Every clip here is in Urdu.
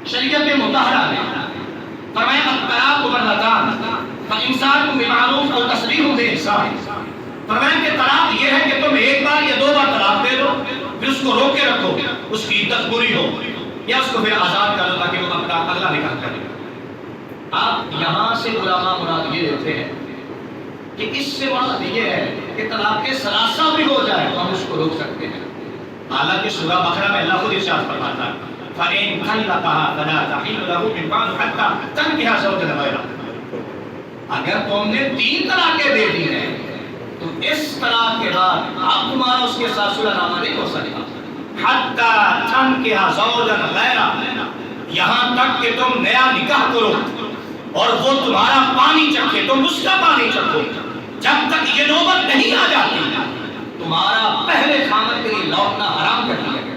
شریعت مطہرہ نے فرمایا الطلاق مرتان فامساک بمعروف او تسریح باحسان، فرمایا کہ طلاق یہ ہے کہ تم ایک بار یا دو بار طلاق دے دو، پھر اس کو روک کے رکھو، اس کی عدت پوری ہو، یا اس کو پھر آزاد کر دو تاکہ وہ اپنا اگلا نکاح کرے۔ آپ یہاں سے علماء مراد یہ دیتے ہیں کہ اس سے مراد یہ ہے کہ طلاق ثلاثہ بھی ہو جائے تو ہم اس کو روک سکتے ہیں۔ حالانکہ سورہ بقرہ میں اللہ خود ارشاد فرماتا ہے فَإِن طَلَّقَهَا فَلَا تَحِلُّ لَهُ مِن بَعْدُ حَتَّىٰ تَنكِحَ زَوْجًا غَيْرَهُ، اگر تم نے 3 طلاقیں دے دی ہیں تو اس طلاق کے بعد اب تمہارا اس کے ساتھ صلح نامہ نہیں ہو سکتا، حَتَّىٰ تَنكِحَ زَوْجًا غَيْرَهُ، یہاں تک کہ تم نیا نکاح کرو اور وہ تمہارا پانی چکھے، تم اس کا پانی چکھو، جب تک یہ نوبت نہیں آ جاتی تمہارا پہلے خامد کے لیے لوٹنا حرام کر دیا گیا۔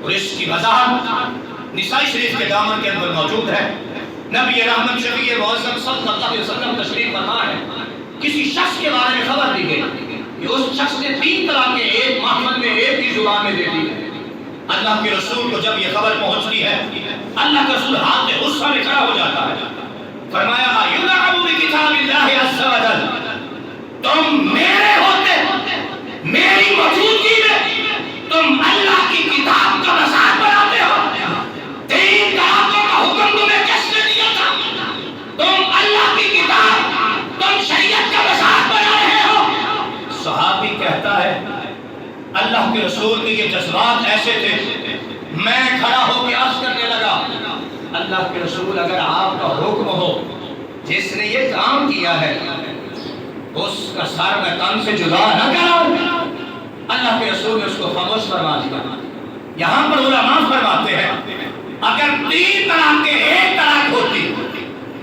اور اس کی وضاحت نسائی شریف کے دامن کے اندر موجود ہے۔ نبی رحمت شفیع معظم صلی اللہ علیہ وسلم تشریف فرما ہے، کسی شخص کے بارے میں خبر دی گئی کہ اس شخص نے 3 طلاقیں ایک محفل میں ایک ہی زبان میں دے دی۔ اللہ کے رسول کو جب یہ خبر پہنچتی ہے، اللہ کا رسول ہاتھ میں غصہ میں کھڑا ہو جاتا ہے، فرمایا یلعب بکتاب اللہ عز و جل، تم میرے ہوتے میری موجودگی میں تم اللہ کی کتاب کا مذاق بناتے ہو، 3 طلاقوں کا حکم تمہیں کس نے دیا تھا؟ تم اللہ کی کتاب، تم شریعت کا مذاق بنا رہے ہو۔ صحابی کہتا ہے اللہ کے رسول کے یہ جذبات ایسے تھے، میں کھڑا ہو کے عرض کرنے لگا اللہ کے رسول اگر آپ کا حکم ہو جس نے یہ کام کیا ہے اس کا سر میں تن سے جدا نہ کراؤں، اللہ کے رسول نے اس کو خاموش فرما دیا۔ یہاں پر علماء فرماتے ہیں اگر 3 طلاقیں ایک طلاق ہوتی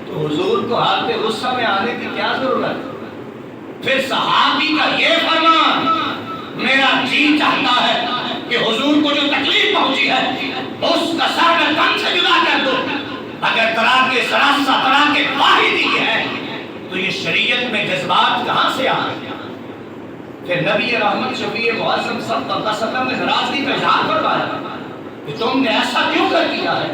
تو حضور کو حالت غصہ میں آنے کی کیا ضرورت؟ پھر صحابی کا یہ فرمان میرا جی چاہتا ہے کہ حضور کو جو تکلیف پہنچی ہے اس کا سر میں تن سے جدا کر دو۔ اگر طلاق ثلاثہ طلاق واحدی ہے تو یہ شریعت میں جذبات کہاں سے آ گئے؟ کہ نبی رحمت شفیع معظم صلی اللہ علیہ وسلم نے ناراضگی کا اظہار فرمایا کہ تم نے ایسا کیوں کر دیا ہے،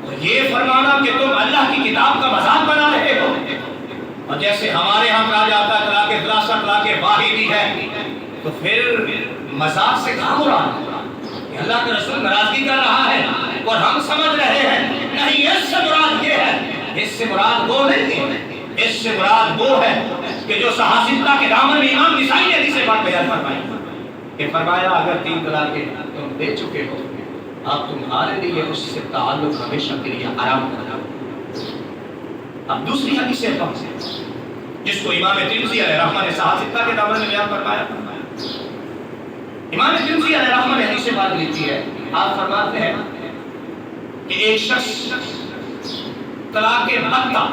اور یہ فرمانا کہ تم اللہ کی کتاب کا مذاق بنا رہے ہو۔ اور جیسے ہمارے ہاں کہا جاتا ہے طلاق ثلاثہ طلاق واحدی ہے، تو پھر مذاق سے کہاں مراد کہ اللہ کے رسول ناراضگی کر رہا ہے اور ہم سمجھ رہے ہیں نہیں اس سے مراد یہ ہے، اس سے مراد وہ نہیں ہے، اس سے مراد وہ ہے کہ جو صحافتہ کے دامن میں امام نسائی نے حدیث پاک بیان فرمائی کہ فرمایا اگر 3 طلاقیں تم دے چکے ہو اب تمہارے لیے اس سے تعلق ہمیشہ کے لیے حرام کر دو۔ اب دوسری حدیث ہے جس کو امام ترمذی علیہ رحمہ نے صحافتہ کے دامن میں بیان فرمایا۔ امام ترمذی علیہ رحمہ نے حدیث پاک لکھی ہے، آپ فرماتے ہیں کہ ایک شخص طلاق بتہ،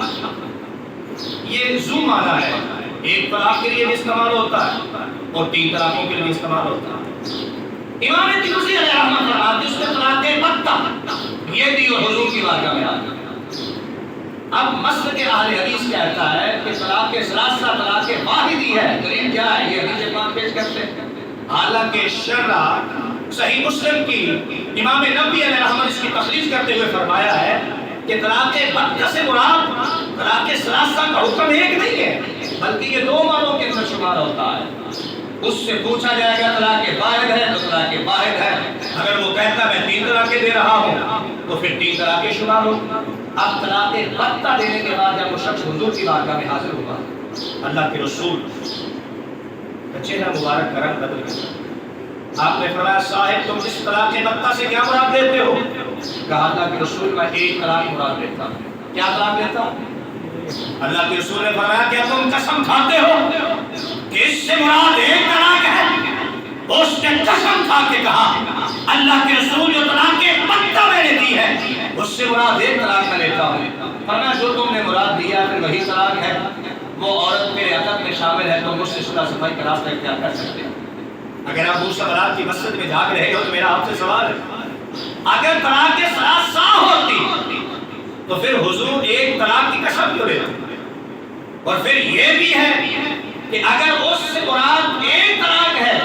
یہ زو معنی ہے، ایک طلاق کے لیے بھی استعمال ہوتا ہے اور 3 طلاقوں کے لیے بھی استعمال ہوتا ہے۔ امام ترمذی علیہ رحمہ فرماتے ہیں اس نے طلاق بتہ یہ دی اور حضور کی بارگاہ میں آ گئی۔ اب مسلک اہل حدیث کہتا ہے کہ طلاق ثلاثہ طلاق واحدی ہے، دلیل کیا ہے؟ یہ حدیث پاک پیش کرتے ہیں۔ حالانکہ شرح صحیح مسلم کی امام نبوی علیہ رحمہ اس کی تخریج کرتے ہوئے فرمایا ہے کہ طلاق بتہ سے مراد طلاق ثلاثہ کا حکم ایک نہیں ہے بلکہ یہ 2 معنوں کے اندر شمار ہوتا ہے۔ اس سے پوچھا جائے گا طلاق واحد ہے تو طلاق واحد ہے، اگر وہ کہتا میں 3 طلاقیں دے رہا ہوں تو پھر 3 طلاقیں شمار ہو۔ اب طلاق بتہ دینے کے بعد جب وہ شخص حضور کی بارگاہ میں حاضر ہوا، اللہ کے رسول کا چہرہ مبارک کا رنگ بدل گیا۔ آپ نے فرمایا صاحب تم اس طلاق بتہ سے کیا مراد لیتے ہو؟ کہا اللہ کے رسول میں 1 طلاق مراد لیتا ہوں۔ کیا طلاق لیتا ہوں؟ اللہ کے رسول نے فرمایا کیا تم قسم کھاتے ہو کہ اس سے مراد 1 طلاق ہے؟ اس نے قسم کھا کے کہا اللہ کے رسول جو طلاق بتہ میں نے دی ہے اس سے مراد 1 طلاق میں لیتا ہوں۔ فرمایا جو تم نے مراد دیا پھر وہی طلاق ہے، وہ عورت میرے عقد میں شامل ہے تو مجھ سے صلح صفائی کا راستہ اختیار کر سکتے ہیں۔ اگر آپ موسیٰ برات کی مسجد میں جھانک رہے ہو تو میرا آپ سے سوال ہے اگر طلاق ثلاثہ ہوتی تو پھر حضور 1 طلاق کی قسم کیوں لیتے؟ اور پھر یہ بھی ہے کہ اگر اس سے مراد 1 طلاق ہے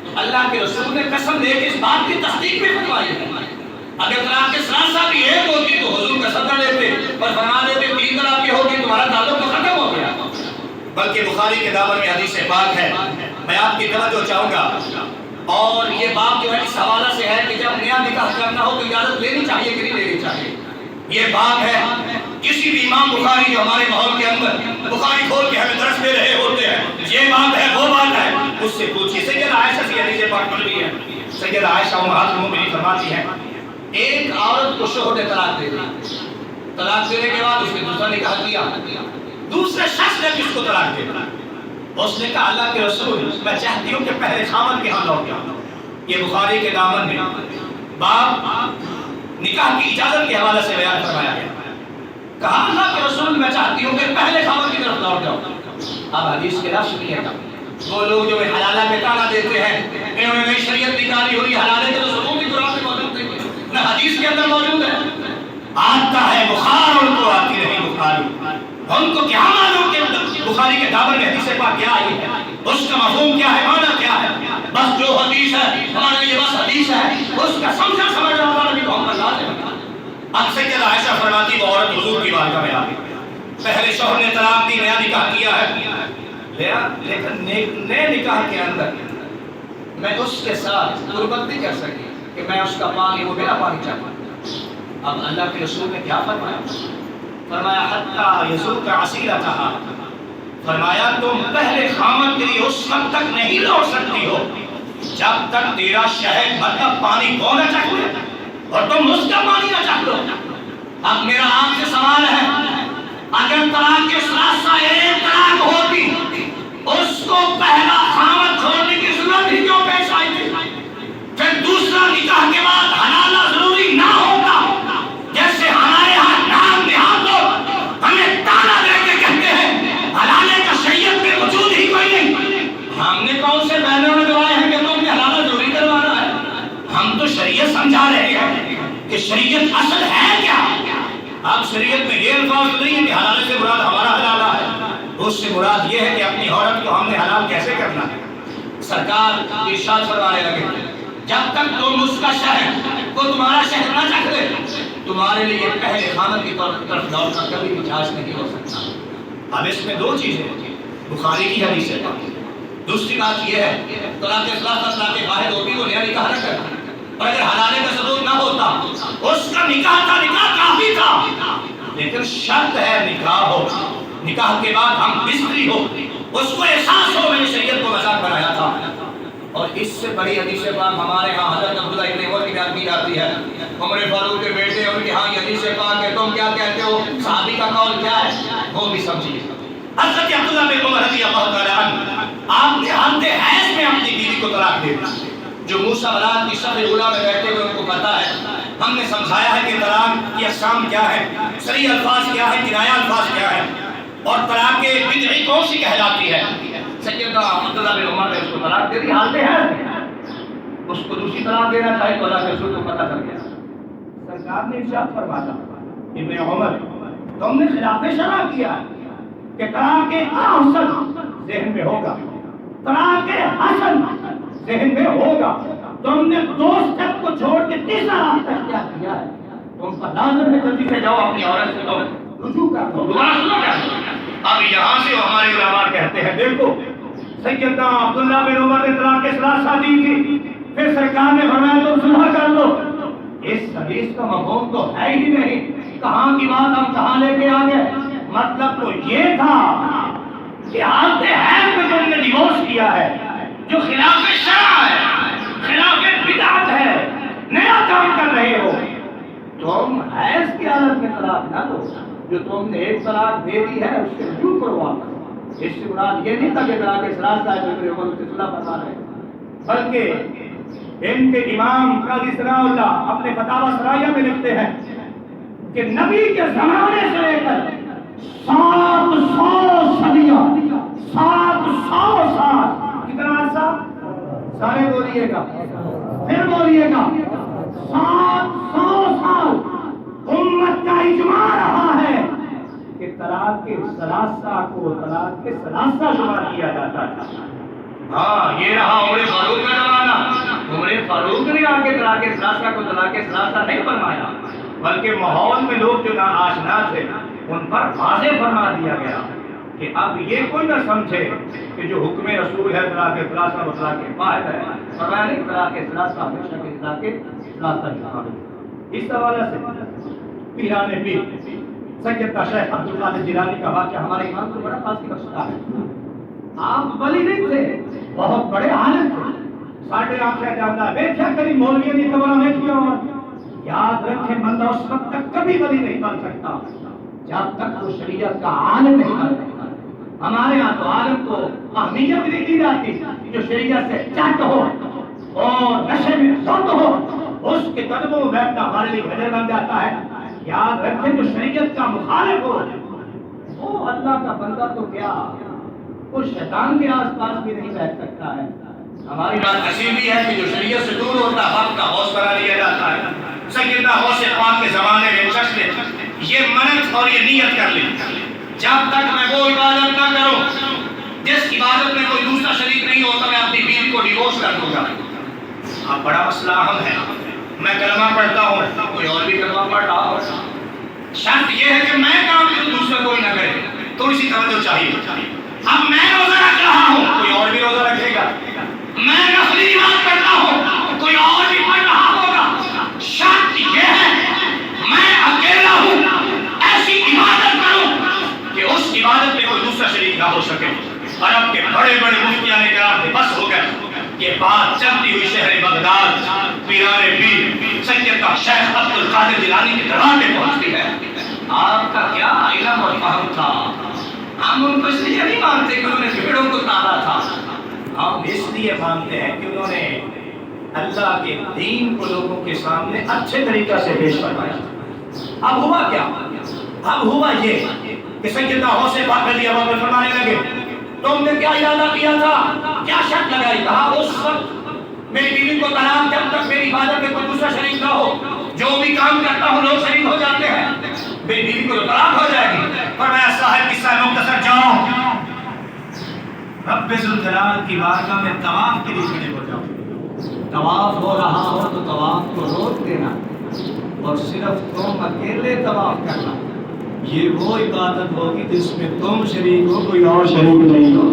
تو اللہ کے رسول نے قسم دے کے اس بات کی تصدیق بھی فرمائی ہے اگر طلاق کے ثلاثہ بھی ایک ہوتی تو حضور کا صدقہ لیتے اور فرما دیتے 3 طلاق کی ہوگی تمہارا تعلق تو ختم ہو گیا. بلکہ بخاری کے دامن میں حدیث پاک ہے، میں آپ کی توجہ چاہوں گا، اور یہ باب جو ہے اس حوالہ سے ہے کہ جب نیا نکاح کرنا ہو تو اجازت لینی چاہیے کہ نہیں لینی چاہیے. یہ باب ہے کسی بھی امام بخاری جو ہمارے ماحول کے اندر بخاری کھول کے ہمیں درس دے رہے ہوتے ہیں، یہ بات ہے وہ بات ہے، اس سے پوچھیے. سیدہ عائشہ سے حدیث پاک مروی ہے، سیدہ عائشہ امہات المؤمنین فرماتی ہیں ایک عورت کو شوہر نے طلاق دے دی، طلاق دینے کے بعد اس نے دوسرا نکاح کیا، دوسرے شخص نے بھی اس کو طلاق دے دی. اس نے کہا اللہ کے رسول میں چاہتی ہوں کہ پہلے خاوند کے ہاں لوٹ جاؤں. یہ بخاری کے دامن میں باب نکاح کی اجازت کے حوالے سے بیان فرمایا گیا. کہا اللہ کے رسول میں چاہتی ہوں کہ پہلے خاوند کی طرف لوٹ جاؤں. اب حدیث کے لفظ نہیں ہے، وہ لوگ جو حلالہ پہ تانا دیتے ہیں انہوں نے نئی شریعت نکالی ہوئی، حلالے کے تو ثبوت بھی قرآن میں موجود نہیں ہے نہ حدیث کے اندر موجود ہے. آتا ہے بخار ان کو آتی نہیں بخاری، ان کو کیا معلوم کہ بخاری کے دامن میں حدیث پاک کیا آئی ہے، اس کا مفہوم کیا ہے، معنی کیا ہے. بس جو حدیث ہے ہمارے لیے بس حدیث ہے، اس کا سمجھنا ہمارا بھی بہت لازم ہے. اب سیدہ عائشہ فرماتی وہ عورت حضور کی بارگاہ میں آ گئی، پہلے شوہر نے طلاق دی، نیا نکاح کیا ہے، لیکن نئے نکاح کے اندر میں اس کے ساتھ غربت نہیں کر سکی کہ میں اس کا پانی وہ میرا پانی چاہتا. اب اللہ کے رسول نے کیا فرمایا؟ فرمایا حتی یذوق عصیرتھا، فرمایا تم پہلے خامد کے لیے اس وقت تک نہیں لوٹ سکتی ہو جب تک تیرا شہد مطلب پانی کو نہ چکھ لے اور تم اس کا پانی نہ چکھ لو. اب میرا آپ سے سوال ہے، اگر طلاق کے ثلاثہ ایک طلاق ہوتی اس کو پہلا خامد چھوڑنے کی ضرورت ہی کیوں پیش آئی تھی؟ پھر دوسرا نکاح کے بعد حلالہ ضروری نہ ہوتا، جیسے ہمارے ہاں نام نہاد لوگ ہمیں تانا دے کے کہتے ہیں حلالے کا شریعت میں وجود ہی کوئی نہیں. ہم نے کون سے بہنوں نے گوائے ہیں کہ تم نے حلالہ ضروری کروانا ہے؟ ہم تو شریعت سمجھا رہے ہیں کہ شریعت اصل ہے کیا. اب شریعت میں یہ الفاظ نہیں ہے کہ حلالے سے مراد ہمارا حلالہ ہے، اس سے مراد یہ ہے کہ اپنی عورت کو ہم نے حلال کیسے کرنا ہے. سرکار ارشاد فرمانے لگے جب تک تم اس کا شہد کو تمہارا شہد نہ چکھ لے تمہارے لیے پہلے خامد کی طرف لوٹنا کبھی بھی جائز نہیں ہو سکتا. اب اس میں دو چیزیں ہیں، بخاری کی حدیث ہے. دوسری بات یہ ہے طلاق ثلاثہ طلاق واحد ہوتی وہ نیا نکاح نہ کرتا، اور اگر حلالے کا ثبوت نہ ہوتا اس کا نکاح تھا، نکاح کافی تھا، لیکن شرط ہے نکاح ہو، نکاح کے بعد ہم بستری ہو، اس کو احساس ہو میں نے شریعت کو مذاق بنایا تھا. اور اس سے بڑی حدیث پاک ہمارے ہاں حضرت عبداللہ ابن عمر کی بیان کی جاتی ہے. عمر فاروق کے بیٹے ان کے ہاں یہ حدیث پاک ہے، تم کیا کہتے ہو، صحابی کا قول کیا ہے وہ بھی سمجھیے. حضرت عبداللہ بن عمر رضی اللہ تعالی عنہ آپ نے حالت حیض میں اپنی بیوی کو طلاق دے دی. جو موسیٰ بلاد کی صف اولا میں بیٹھے ہوئے ان کو پتا ہے، ہم نے سمجھایا ہے کہ طلاق کی اقسام کیا ہے، صریح الفاظ کیا ہے، کنایہ الفاظ کیا ہے، اور طلاق بدعی کون سی کہلاتی ہے. سیدنا عبداللہ بن عمر نے اس کو طلاق دے دی حالت حیض، اس کو دوسری طلاق دینا چاہے تو اللہ کے رسول کو پتہ چل گیا. سرکار نے ارشاد فرمایا ابن عمر تم نے خلاف شرع کیا کہ طلاق احسن ذہن میں ہوگا، طلاق حسن ذہن میں ہوگا، تم نے دو سٹیپ کو چھوڑ کے تیسرا راستہ اختیار کیا ہے. تم پر لازم ہے جلدی سے جاؤ اپنی عورت سے تو رجوع کر دو، دوبارہ سنو کر دو. اب یہاں سے ہمارے علماء کہتے ہیں دیکھو سیدنا عبداللہ بن عمر نے طلاق کے ثلاثہ دی تھی، پھر سرکار نے فرمایا تم صلح کر لو. اس حدیث کا مفہوم تو ہے ہی نہیں، کہاں کی بات ہم کہاں لے کے آ گئے. مطلب تو یہ تھا کہ حالت حیض میں تم نے ڈیورس کیا ہے جو خلاف شرع ہے، خلاف بدعت ہے، نیا کام کر رہے ہو. تم حیض کی حالت میں طلاق نہ دو، جو تم نے ایک طلاق دے دی ہے اس سے رجوع کرو واپس. اس سے مراد یہ نہیں تھا کہ طلاق ثلاثہ ہے جو عمر سے صلح فرما رہے، بلکہ ان کے امام قاضی ثناء اللہ اپنے فتاوی سرایہ میں لکھتے ہیں کہ نبی کے زمانے سے لے کر 700 صدیاں، 700 سال، کتنا عرصہ؟ سارے بولیے گا، پھر بولیے گا، 700 سال امت کا اجماع رہا ہے کہ طلاق کے ثلاثہ کو طلاق کے ثلاثہ شمار کیا جاتا تھا. ہاں یہ رہا عمر فاروق کا زمانہ، عمر عمر فاروق نے آ کے طلاق ثلاثہ کو طلاق ثلاثہ نہیں فرمایا، بلکہ ماحول میں لوگ جو ناآشنا تھے ان پر واضح فرما دیا گیا کہ اب یہ کوئی نہ سمجھے کہ جو حکم رسول ہے طلاق ثلاثہ و طلاق واحد ہے، فرمایا نہیں طلاق ثلاثہ ہمیشہ کے طلاق ثلاثہ ہی شامل۔ اس حوالے سے پیران پیر سیدنا شیخ عبد القادر جیلانی کا واقعہ ہمارے ایمان کو بڑا خاصی بخشتا ہے۔ آپ ولی نہیں تھے، بہت بڑے عالم تھے، ساڑھے آنکھیں جاندہ ہے بیٹھا کری مولوی نہیں کبرہ میں کیا ہوا۔ یاد رکھیں بندہ اس وقت تک کبھی ولی نہیں بن سکتا جب تک وہ شریعت کا عالم نہیں بن سکتا۔ ہمارے ہاں تو عالم کو اہمیت نہیں دی جاتی، جو شریعت سے چٹ ہو اور نشے میں سوت ہو اس کے قدموں میں بیٹھنا ہمارے لیے گھر بن جاتا ہے۔ یاد رکھیں جو شریعت کا مخالف ہو وہ اللہ کا بندہ تو کیا وہ شیطان کے آس پاس بھی نہیں بیٹھ سکتا ہے۔ ہماری بات ایسی بھی ہے کہ جو شریعت سے دور ہوتا ہے حق کا ہوش کرا لیا جاتا ہے۔ سیدنا غوث پاک کے زمانے میں شخص نے یہ منت اور یہ نیت کر لی جب تک میں وہ عبادت نہ کروں جس عبادت میں کوئی دوسرا شریک نہیں ہوتا میں اپنی بیوی کو ڈیورس کر دوں گا۔ اب بڑا مسئلہ اہم ہے، میں کلمہ پڑھتا ہوں کوئی اور بھی کلمہ پڑھ رہا ہو، شرط یہ ہے کہ میں کام کروں دوسرا کوئی نہ کرے، تو اسی توجہ چاہیے۔ اب میں روزہ رکھ رہا ہوں کوئی اور بھی روزہ رکھے گا، میں نفلی نماز پڑھتا ہوں کوئی اور بھی پڑھ رہا ہوگا، شرط یہ ہے میں اکیلا ہوں ایسی عبادت کروں کہ اس عبادت میں کوئی دوسرا شریک نہ ہو سکے۔ عرب کے بڑے بڑے مفتیان کرام نے بس ہو گئے، یہ بات چلتی ہوئی شہر بغداد پیران پیر سیدنا شیخ عبد القادر جیلانی کے دربار میں پہنچتی ہے۔ آپ کا کیا علم اور فہم تھا، ہم ان کو اس لیے نہیں مانتے کہ انہوں نے بھیڑوں کو تالا تھا، ہم اس لیے مانتے ہیں کہ انہوں نے اللہ کے دین کو لوگوں کے سامنے اچھے طریقہ سے پیش کروایا۔ اب ہوا کیا؟ اب ہوا یہ کہ سیدنا غوث پاک رضی اللہ عنہ فرمانے لگے تم نے کیا ارادہ کیا تھا، کیا شرط لگائی؟ کہا اس وقت میری بیوی کو طلاق جب تک میری عبادت میں کوئی دوسرا شریک نہ ہو، جو بھی کام کرتا ہوں لوگ شریک ہو جاتے ہیں، میری بیوی کو تو طلاق ہو جائے گی۔ فرمایا صاحب قصہ مختصر جاؤ رب ذوالجلال کی بارگاہ میں طواف کے لیے کھڑے ہو جاؤ، طواف ہو رہا ہو تو طواف کو روک دینا اور صرف تم اکیلے طواف کرنا، یہ وہ عبادت ہوگی جس میں تم شریک ہو کوئی اور شریک نہیں ہو،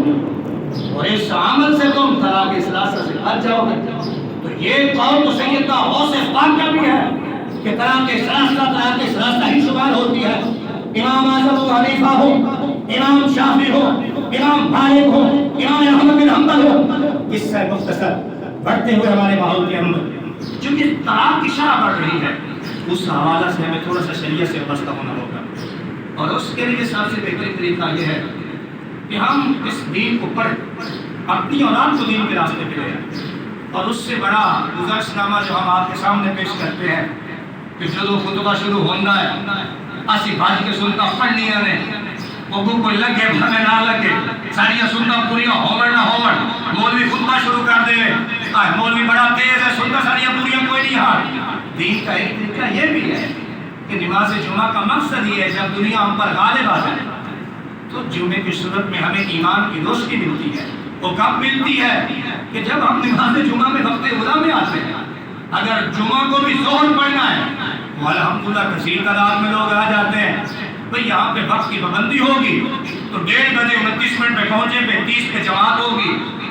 اور اس عمل سے تم طلاق ثلاثہ سے بچ جاؤ گے۔ تو یہ قول تو سیدنا غوث پاک کا بھی ہے کہ طلاق ثلاثہ ہی شمار ہوتی ہے۔ امام اعظم ابو حنیفہ ہو، امام شافعی ہو، امام مالک ہو، امام احمد بن حنبل ہو، اس سے مختصر بڑھتے ہوئے ہمارے ماحول کے اندر چونکہ طلاق کی شرح بڑھ رہی ہے اس حوالہ سے ہمیں تھوڑا سا شریعت سے وابستہ ہونا ہوگا، اور اس کے لیے سب سے بہترین طریقہ یہ ہے کہ ہم اس دین کو پڑھ اپنی اولاد کو دین کے راستے پہ لے آئیں۔ اور اس سے بڑا گزشتہ نامہ جو ہم آپ کے سامنے پیش کرتے ہیں کہ جو خطبہ شروع ہونا ہے اسی بھائی کے سنتا پڑھنی ہے وہ کوئی لگے بھمیں نہ لگے ساڑیاں سنتا پوریا ہوور نہ ہوور، مولوی خطبہ شروع کر دے مولوی بڑا تیز ہے سنتا ساڑیاں پوریا کوئی نہیں ہار۔ دین کا ایک طریقہ یہ بھی ہے کہ نماز جمعہ کا مقصد یہ ہے جب دنیا ہم پر غالب آ جائے تو جمعے کی صورت میں ہمیں ایمان کی روشنی ملتی ہے۔ وہ کب ملتی ہے کہ جب ہم نماز جمعہ میں وقت اولا میں آتے ہیں، اگر جمعہ کو بھی ظہر پڑھنا ہے تو الحمدللہ کثیر تعداد میں لوگ آ جاتے ہیں، بھئی یہاں پہ وقت کی پابندی ہوگی تو 1:30 بجے 29 منٹ پہ پہنچے، پہ 30 پہ جماعت ہوگی،